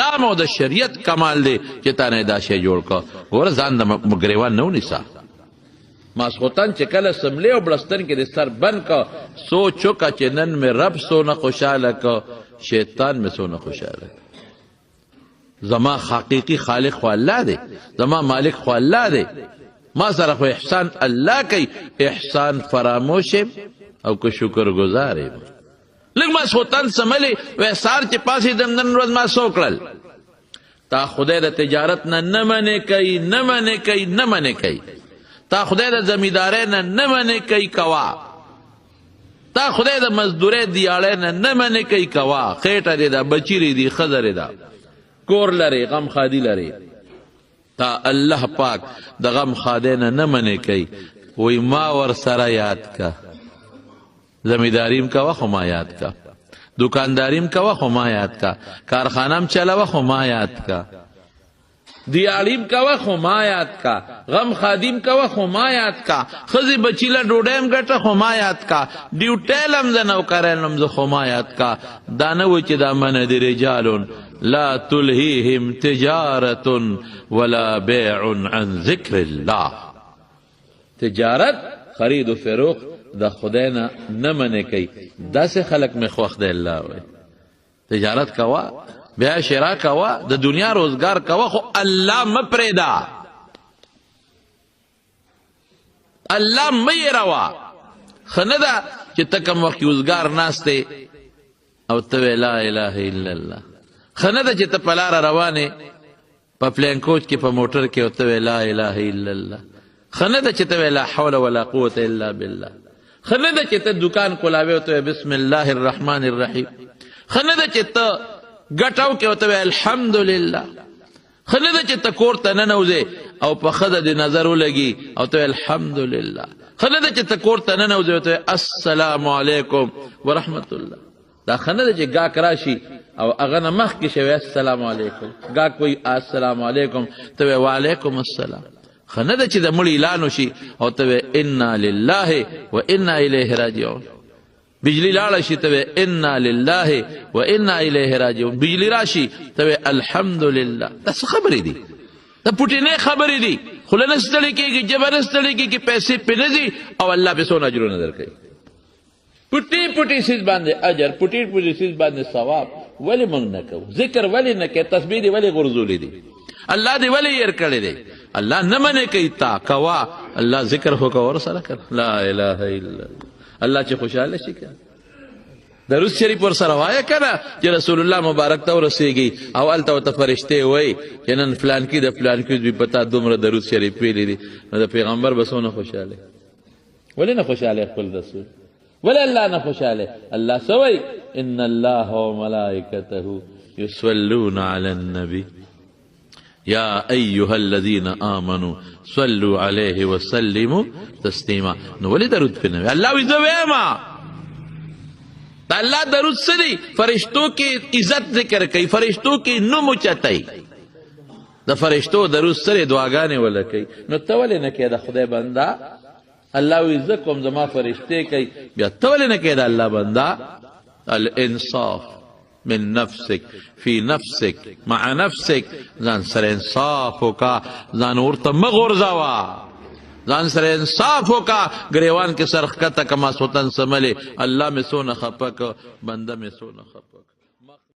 اسلام او د شریعت کمال دی چې تا نه دا شی جوړ کړ. ګوره ځان د ګریوان نه ونیسه. ماسخوتن چې کله سملی او بلستن کې د سر بند کا سوچ وکړه چې نن مې رب سونه خوشحاله کا شیطان مې سونه خوشحاله کا. زما حقیقی خالق خو الله دی، زما مالک خو الله دی، ما سره خو احسان الله کوي. احسان فراموش او که شکر گزار یم. لږ ماسخوتن سملی وی سار چې پاسېدم نن ورځ ما څو کړل. تا خدای د تجارت نه منې کوي، نه منې کوي، نه منې کوي. تا خدای د زمیندارۍ نه منې کوي کوا. تا خدای د مزدورۍ دیاړۍ نه منې کوي کوا. خېټه دې ده، بچی دې، ښځه دې ده، کور لري، غم خادي لري. تا الله پاک د غم خادۍ نه منې کوي. وی ما ور سره یاد کا. زمینداریم کوه خو ما یاد کا، دکانداریم کوه خو ما یاد کا، کارخانم چلوه خو ما یاد کا، دیالیم کوه خو ما یاد کا، غم خادیم کوه خو ما یاد کا، خزی بچیله ډوډیم ګټه خو ما یاد کا، ډیوټیلم ز نوکرانم ز خو ما یاد کا. دا نه و چې دا من دی رجال لا تلهیهم تجارت ولا بیع عن ذکر الله. تجارت خرید و فروخت د خدای نه منې کوي. داسې خلک مې خوښ دی الله وی. تجارت کوه، بیا شرا کوه، د دنیا روزگار کوه، خو الله مه پرېږده، الله مه هېروه. ښه نه ده چې ته کوم وخت روزګار ناست دی او ته وی لا اله الا الله. ښه نه ده چې ته په لاره روانې په پلین کوچ کې په موټر کې او ته وی لا اله الا الله. ښه نه ده چې ته وی لا حول ولا قوة الا بالله. ښه نه ده چې ته دکان کولاوې او ته بسم الله الرحمن الرحیم. ښه نه ده چې ته ګټاو کې او ته الحمدلله. ښه نه ده چې ته کور ته ننوځې او په ښځه دې نظر ولګي او ته الحمدلله. ښه نه ده چې ته کور ته ننوځې او ته السلام علیکم ورحمت الله. دا ښه نه ده چې ګاک راشي او هغه نه مخکې شوی السلام علیکم، ګاک وایي السلام علیکم، ته وایې وعلیکم السلام. ښه نه ده چې د مړي اعلان وشي او ته وایې انا لله و انا الیه راجعون. بجلی لاړه شي ته وایې انا لله و انا الیه راجعون. بجلی راشي ته وایې الحمدلله. دا څه خبرې دي؟ دا پوټینې خبرې دي. خوله نه ستړې کېږي، ژبه نه ستړې کېږي، پیسې پرې نه ځي او الله پرې څونه اجرونه درکوي. پټي پټي سیز باندې اجر، پټي پټي سیز باندې ثواب. ولې موږ نه کوو؟ ذکر ولې نه کوې؟ تسبیح دې ولې غورځولې دي؟ الله دې ولې ير کړی دی؟ الله نه منې کوي، تا کوا. الله ذکر خو کوه ورسره کړه لا اله الا الله چې خوشحاله شي که. درود شریف ورسره وایه که نه چې رسول الله مبارک ته ورسېږي او هلته ورته فرشتې وایي چې نن فلانکي د فلانکي دوی په تا دومره درود شریف ویلی دي. نو د پیغمبر به څونه خوشحاله. ولې نه خوشحاله خپل رسول؟ ولې الله نه خوشحاله؟ الله څه وایي؟ ان الله وملائکته یصلون علی النبی یا ایها الذین آمنوا صلوا علیه وسلموا تسلیما. نو ولې درود پرې نه وایي؟ الله وایي زه وایم. د الله درود څه دی؟ فرشتو کې عزت ذکر کوي، فرشتو کې نوم اوچتوي. د فرشتو درود سره دعاګانې وله کوي. نو ته ولې نه کوې د خدای بنده؟ الله وایي زه کوم، زما فرشتې کوي. بیا ته ولې نه کوې د الله بنده؟ الانصاف من نفسك فی نفسك مع نفسك. ځان سره انصاف وکا، ځان ورته مه غورځوه، ځان سره انصاف وکا. ګریوان کې سر ښکته که ماسخوتن سملې الله مې څونه خفه که، بنده مې څونه خفه که.